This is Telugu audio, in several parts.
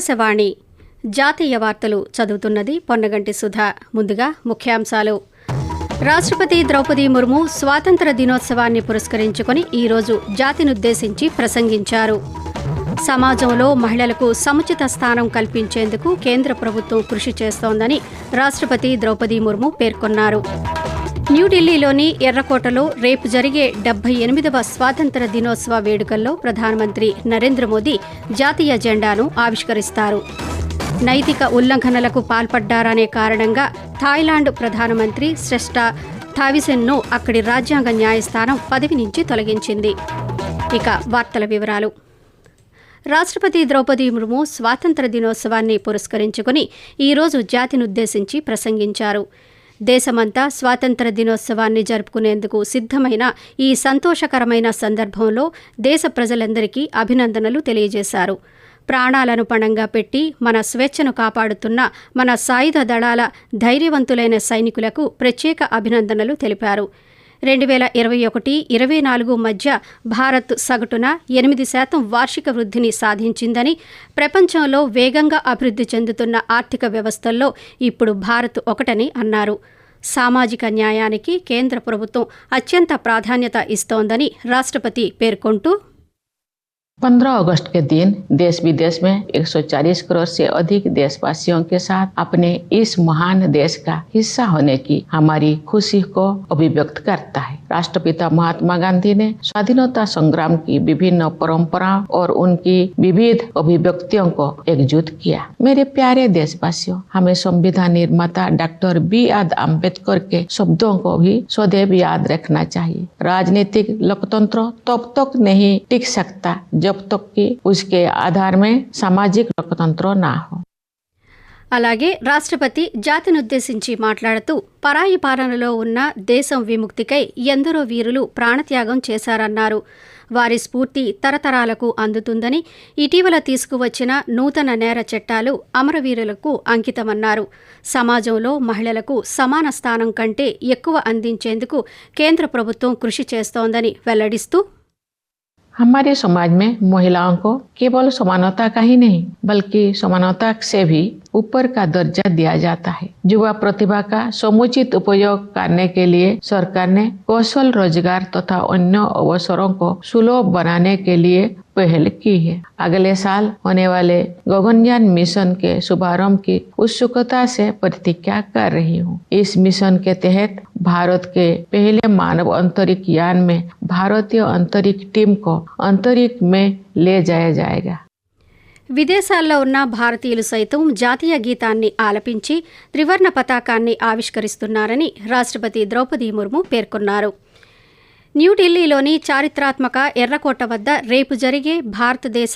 ఆకాశవాణి జాతీయ వార్తలు చదువుతున్నది పొన్నగంటి సుధా. ముందుగా ముఖ్యాంశాలు. రాష్ట్రపతి ద్రౌపది ముర్ము స్వాతంత్ర దినోత్సవాన్ని పురస్కరించుకుని ఈరోజు జాతినుద్దేశించి ప్రసంగించారు. సమాజంలో మహిళలకు సముచిత స్థానం కల్పించేందుకు కేంద్ర ప్రభుత్వం కృషి చేస్తోందని రాష్ట్రపతి ద్రౌపది ముర్ము పేర్కొన్నారు. న్యూఢిల్లీలోని ఎర్రకోటలో రేపు జరిగే 78వ స్వాతంత్ర దినోత్సవ వేడుకల్లో ప్రధానమంత్రి నరేంద్ర మోదీ జాతీయ జెండాను ఆవిష్కరిస్తారు. నైతిక ఉల్లంఘనలకు పాల్పడ్డారనే కారణంగా థాయిలాండ్ ప్రధానమంత్రి శ్రేష్ఠ థావిసెన్ను అక్కడి రాజ్యాంగ న్యాయస్థానం పదవి నుంచి తొలగించింది. ఇక వార్తల వివరాలు. రాష్ట్రపతి ద్రౌపది ముర్ము స్వాతంత్ర దినోత్సవాన్ని పురస్కరించుకుని ఈరోజు జాతినుద్దేశించి ప్రసంగించారు. దేశమంతా స్వాతంత్ర దినోత్సవాన్ని జరుపుకునేందుకు సిద్ధమైన ఈ సంతోషకరమైన సందర్భంలో దేశ ప్రజలందరికీ అభినందనలు తెలియజేశారు. ప్రాణాలను పణంగా పెట్టి మన స్వేచ్ఛను కాపాడుతున్న మన సాయుధ దళాల ధైర్యవంతులైన సైనికులకు ప్రత్యేక అభినందనలు తెలిపారు. 2021-24 మధ్య భారత్ సగటున 8% వార్షిక వృద్ధిని సాధించిందని, ప్రపంచంలో వేగంగా అభివృద్ధి చెందుతున్న ఆర్థిక వ్యవస్థల్లో ఇప్పుడు భారత్ ఒకటని అన్నారు. సామాజిక న్యాయానికి కేంద్ర ప్రభుత్వం అత్యంత ప్రాధాన్యత ఇస్తోందని రాష్ట్రపతి పేర్కొంటూ 15 अगस्त के दिन देश विदेश में 140 करोड़ से अधिक देशवासियों के साथ अपने इस महान देश का हिस्सा होने की हमारी खुशी को अभिव्यक्त करता है। राष्ट्रपिता महात्मा गांधी ने स्वाधीनता संग्राम की विभिन्न परंपराओं और उनकी विविध अभिव्यक्तियों को एकजुट किया। मेरे प्यारे देशवासियों, हमें संविधान निर्माता डॉक्टर B.R. अम्बेडकर के शब्दों को भी सदैव याद रखना चाहिए। राजनीतिक लोकतंत्र तब तक नहीं टिक सकता जब तक कि उसके आधार में सामाजिक लोकतंत्र ना हो. అలాగే రాష్ట్రపతి జాతినుద్దేశించి మాట్లాడుతూ పరాయి పాలనలో ఉన్న దేశం విముక్తికై ఎందరో వీరులు ప్రాణత్యాగం చేశారన్నారు. వారి స్ఫూర్తి తరతరాలకు అందుతుందని, ఇటీవల తీసుకువచ్చిన నూతన నేర చట్టాలు అమరవీరులకు అంకితమన్నారు. సమాజంలో మహిళలకు సమాన స్థానం కంటే ఎక్కువ అందించేందుకు కేంద్ర ప్రభుత్వం కృషి చేస్తోందని వెల్లడిస్తూ हमारे समाज में महिलाओं को केवल समानता का ही नहीं बल्कि समानता से भी ऊपर का दर्जा दिया जाता है। युवा प्रतिभा का समुचित उपयोग करने के लिए सरकार ने कौशल रोजगार तथा अन्य अवसरों को सुलभ बनाने के लिए पहल की है। अगले साल होने वाले गगनयान मिशन के शुभारंभ की उत्सुकता से प्रतीक्षा कर रही हूँ। इस मिशन के तहत भारत के पहले मानव अंतरिक्ष यान में भारतीय अंतरिक्ष टीम को अंतरिक्ष में ले जाया जाएगा. విదేశాల్లో ఉన్న భారతీయులు సైతం జాతీయ గీతాన్ని ఆలపించి త్రివర్ణ పతాకాన్ని ఆవిష్కరిస్తున్నారని రాష్ట్రపతి ద్రౌపది ముర్ము పేర్కొన్నారు. న్యూఢిల్లీలోని చారిత్రాత్మక ఎర్రకోట వద్ద రేపు జరిగే భారతదేశ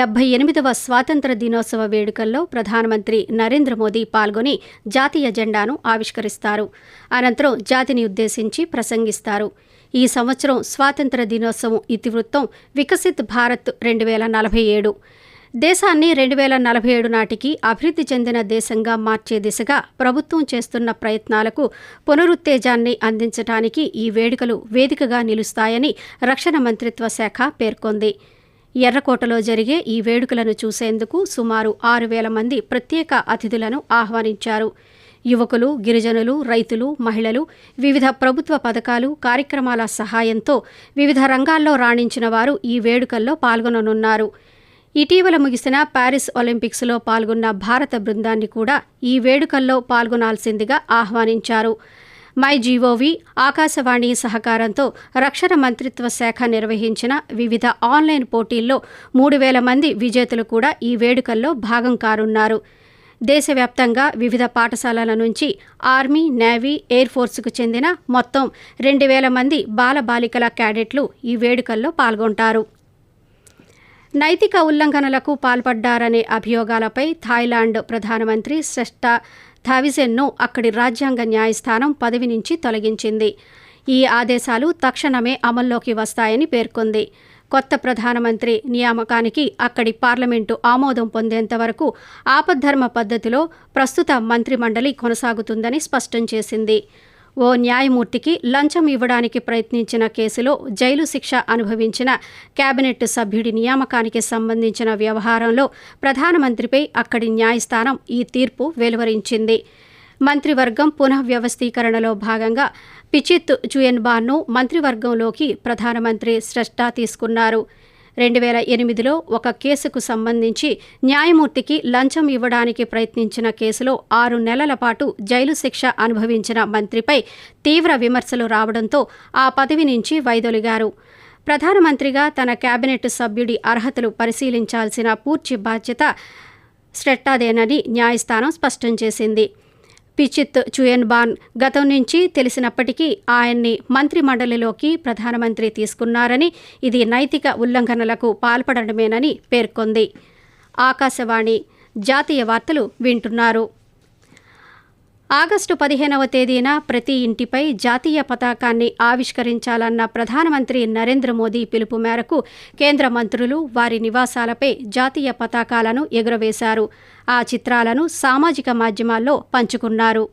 78వ స్వాతంత్ర దినోత్సవ వేడుకల్లో ప్రధానమంత్రి నరేంద్ర మోదీ పాల్గొని జాతీయ జెండాను ఆవిష్కరిస్తారు. అనంతరం జాతిని ఉద్దేశించి ప్రసంగిస్తారు. ఈ సంవత్సరం స్వాతంత్ర దినోత్సవం ఇతివృత్తం వికసిత్ భారత్ 2047. దేశాన్ని 2047 నాటికి అభివృద్ధి చెందిన దేశంగా మార్చే దిశగా ప్రభుత్వం చేస్తున్న ప్రయత్నాలకు పునరుత్తేజాన్ని అందించడానికి ఈ వేడుకలు వేదికగా నిలుస్తాయని రక్షణ మంత్రిత్వ శాఖ పేర్కొంది. ఎర్రకోటలో జరిగే ఈ వేడుకలను చూసేందుకు సుమారు 6,000 మంది ప్రత్యేక అతిథులను ఆహ్వానించారు. యువకులు, గిరిజనులు, రైతులు, మహిళలు, వివిధ ప్రభుత్వ పథకాలు, కార్యక్రమాల సహాయంతో వివిధ రంగాల్లో రాణించిన వారు ఈ వేడుకల్లో పాల్గొననున్నారు. ఇటీవల ముగిసిన ప్యారిస్ ఒలింపిక్స్లో పాల్గొన్న భారత బృందాన్ని కూడా ఈ వేడుకల్లో పాల్గొనాల్సిందిగా ఆహ్వానించారు. MyGov, ఆకాశవాణి సహకారంతో రక్షణ మంత్రిత్వ శాఖ నిర్వహించిన వివిధ ఆన్లైన్ పోటీల్లో 3,000 మంది విజేతలు కూడా ఈ వేడుకల్లో భాగం కానున్నారు. దేశవ్యాప్తంగా వివిధ పాఠశాలల నుంచి ఆర్మీ, నేవీ, ఎయిర్ ఫోర్సుకు చెందిన మొత్తం 2,000 మంది బాలబాలికల క్యాడెట్లు ఈ వేడుకల్లో పాల్గొంటారు. నైతిక ఉల్లంఘనలకు పాల్పడ్డారనే అభియోగాలపై థాయిలాండ్ ప్రధానమంత్రి శ్రేష్ఠ థావిసెన్ను అక్కడి రాజ్యాంగ న్యాయస్థానం పదవి నుంచి తొలగించింది. ఈ ఆదేశాలు తక్షణమే అమల్లోకి వస్తాయని పేర్కొంది. కొత్త ప్రధానమంత్రి నియామకానికి అక్కడి పార్లమెంటు ఆమోదం పొందేంత వరకు ఆపద్ధర్మ పద్ధతిలో ప్రస్తుత మంత్రిమండలి కొనసాగుతుందని స్పష్టం చేసింది. ఓ న్యాయమూర్తికి లంచం ఇవ్వడానికి ప్రయత్నించిన కేసులో జైలు శిక్ష అనుభవించిన కేబినెట్ సభ్యుడి నియామకానికి సంబంధించిన వ్యవహారంలో ప్రధానమంత్రిపై అక్కడి న్యాయస్థానం ఈ తీర్పు వెలువరించింది. మంత్రివర్గం పునఃవ్యవస్థీకరణలో భాగంగా పిచిత్ చుయన్బాన్ను మంత్రివర్గంలోకి ప్రధానమంత్రి శ్రేష్ఠ తీసుకున్నారు. 2008లో ఒక కేసుకు సంబంధించి న్యాయమూర్తికి లంచం ఇవ్వడానికి ప్రయత్నించిన కేసులో 6 నెలల పాటు జైలు శిక్ష అనుభవించిన మంత్రిపై తీవ్ర విమర్శలు రావడంతో ఆ పదవి నుంచి వైదొలిగారు. ప్రధానమంత్రిగా తన కేబినెట్ సభ్యుడి అర్హతలు పరిశీలించాల్సిన పూర్తి బాధ్యత శ్రేష్ఠదేనని న్యాయస్థానం స్పష్టం చేసింది. పిచిత్ చుయన్బాన్ గతం నుంచి తెలిసినప్పటికీ ఆయన్ని మంత్రిమండలిలోకి ప్రధానమంత్రి తీసుకున్నారని, ఇది నైతిక ఉల్లంఘనలకు పాల్పడడమేనని పేర్కొంది. ఆకాశవాణి జాతీయ వార్తలు వింటున్నారు. ఆగస్టు 15వ తేదీన ప్రతి ఇంటిపై జాతీయ పతాకాన్ని ఆవిష్కరించాలన్న ప్రధానమంత్రి నరేంద్ర మోదీ పిలుపు మేరకు కేంద్ర మంత్రులు వారి నివాసాలపై జాతీయ పతాకాలను ఎగురవేశారు. ఆ చిత్రాలను సామాజిక మాధ్యమాల్లో పంచుకున్నారు.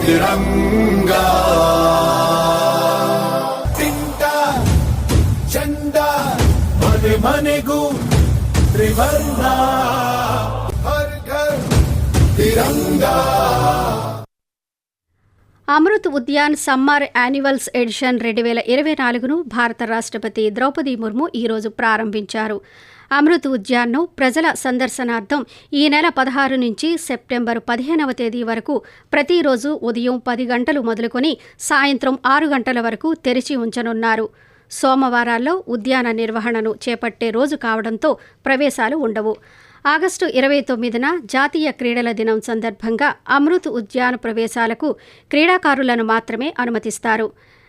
तिरंगा तिंटा झंडा मने मने गु त्रिवर्णा हर घर तिरंगा. Amrit Udyan summer annuals edition 2024ను భారత రాష్ట్రపతి ద్రౌపది ముర్ము ఈరోజు ప్రారంభించారు. అమృత్ ఉద్యాన్ను ప్రజల సందర్శనార్థం ఈ నెల 16 నుంచి సెప్టెంబర్ 15వ తేదీ వరకు ప్రతిరోజు ఉదయం 10 గంటలు మొదలుకొని సాయంత్రం 6 గంటల వరకు తెరిచి ఉంచనున్నారు. సోమవారాల్లో ఉద్యాన నిర్వహణను చేపట్టే రోజు కావడంతో ప్రవేశాలు ఉండవు. ఆగస్టు 29న జాతీయ క్రీడల దినం సందర్భంగా అమృత్ ఉద్యాన్ ప్రవేశాలకు క్రీడాకారులను మాత్రమే అనుమతిస్తారు.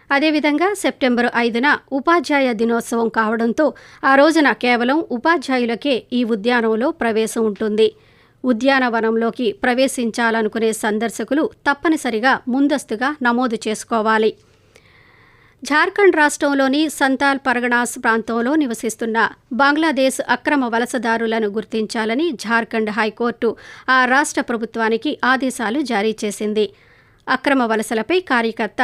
అదేవిధంగా సెప్టెంబర్ 5న ఉపాధ్యాయ దినోత్సవం కావడంతో ఆ రోజున కేవలం ఉపాధ్యాయులకే ఈ ఉద్యానంలో ప్రవేశం ఉంటుంది. ఉద్యానవనంలోకి ప్రవేశించాలనుకునే సందర్శకులు తప్పనిసరిగా ముందస్తుగా నమోదు చేసుకోవాలి. జార్ఖండ్ రాష్ట్రంలోని సంతాల్ పరగణాస్ ప్రాంతంలో నివసిస్తున్న బంగ్లాదేశ్ అక్రమ వలసదారులను గుర్తించాలని జార్ఖండ్ హైకోర్టు ఆ రాష్ట్ర ప్రభుత్వానికి ఆదేశాలు జారీ చేసింది. అక్రమ వలసలపై కార్యకర్త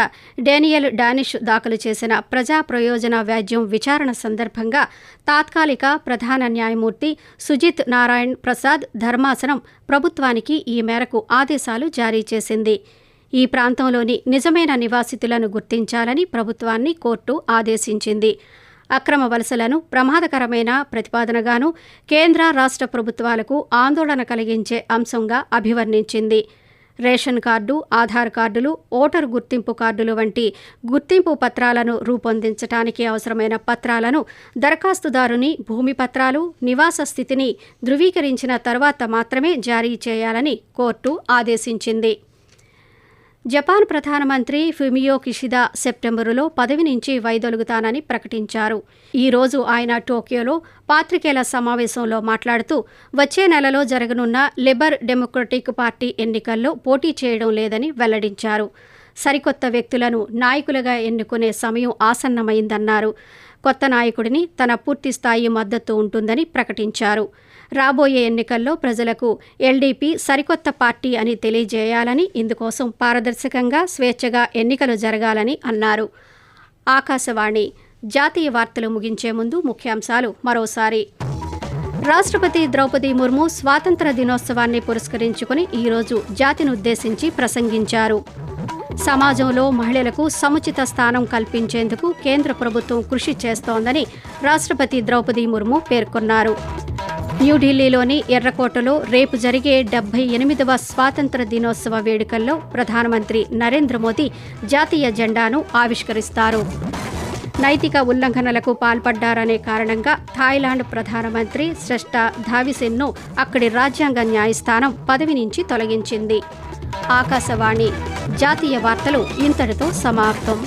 డేనియల్ డానిష్ దాఖలు చేసిన ప్రజా ప్రయోజన వ్యాజ్యం విచారణ సందర్భంగా తాత్కాలిక ప్రధాన న్యాయమూర్తి సుజిత్ నారాయణ్ ప్రసాద్ ధర్మాసనం ప్రభుత్వానికి ఈ మేరకు ఆదేశాలు జారీ చేసింది. ఈ ప్రాంతంలోని నిజమైన నివాసితులను గుర్తించాలని ప్రభుత్వాన్ని కోర్టు ఆదేశించింది. అక్రమ వలసలను ప్రమాదకరమైన ప్రతిపాదనగాను కేంద్ర రాష్ట్ర ప్రభుత్వాలకు ఆందోళన కలిగించే అంశంగా అభివర్ణించింది. రేషన్ కార్డు, ఆధార్ కార్డులు, ఓటరు గుర్తింపు కార్డులు వంటి గుర్తింపు పత్రాలను రూపొందించడానికి అవసరమైన పత్రాలను దరఖాస్తుదారుని భూమి పత్రాలు, నివాస స్థితిని ధృవీకరించిన తర్వాత మాత్రమే జారీ చేయాలని కోర్టు ఆదేశించింది. జపాన్ ప్రధానమంత్రి ఫుమియో కిషిదా సెప్టెంబరులో పదవి నుంచి వైదొలుగుతానని ప్రకటించారు. ఈ రోజు ఆయన టోక్యోలో పాత్రికేయుల సమావేశంలో మాట్లాడుతూ వచ్చే నెలలో జరగనున్న లిబర్ డెమోక్రటిక్ పార్టీ ఎన్నికల్లో పోటీ చేయడం లేదని వెల్లడించారు. సరికొత్త వ్యక్తులను నాయకులుగా ఎన్నుకునే సమయం ఆసన్నమైందన్నారు. కొత్త నాయకుడిని తన పూర్తిస్థాయి మద్దతు ఉంటుందని ప్రకటించారు. రాబోయే ఎన్నికల్లో ప్రజలకు ఎల్డీపీ సరికొత్త పార్టీ అని తెలియజేయాలని, ఇందుకోసం పారదర్శకంగా స్వేచ్ఛగా ఎన్నికలు జరగాలని అన్నారు. ఆకాశవాణి జాతీయ వార్తలు ముగించే ముందు ముఖ్యాంశాలు మరోసారి. రాష్ట్రపతి ద్రౌపది ముర్ము స్వాతంత్ర దినోత్సవాన్ని పురస్కరించుకుని ఈరోజు జాతినుద్దేశించి ప్రసంగించారు. సమాజంలో మహిళలకు సముచిత స్థానం కల్పించేందుకు కేంద్ర ప్రభుత్వం కృషి చేస్తోందని రాష్ట్రపతి ద్రౌపది ముర్ము పేర్కొన్నారు. న్యూఢిల్లీలోని ఎర్రకోటలో రేపు జరిగే 78వ స్వాతంత్ర దినోత్సవ వేడుకల్లో ప్రధానమంత్రి నరేంద్ర మోదీ జాతీయ జెండాను ఆవిష్కరిస్తారు. నైతిక ఉల్లంఘనలకు పాల్పడ్డారనే కారణంగా థాయిలాండ్ ప్రధానమంత్రి శ్రేష్ఠ ధావిసిన్ను అక్కడి రాజ్యాంగ న్యాయస్థానం పదవి నుంచి తొలగించింది. ఆకాశవాణి జాతీయ వార్తలు ఇంతటితో సమాప్తం.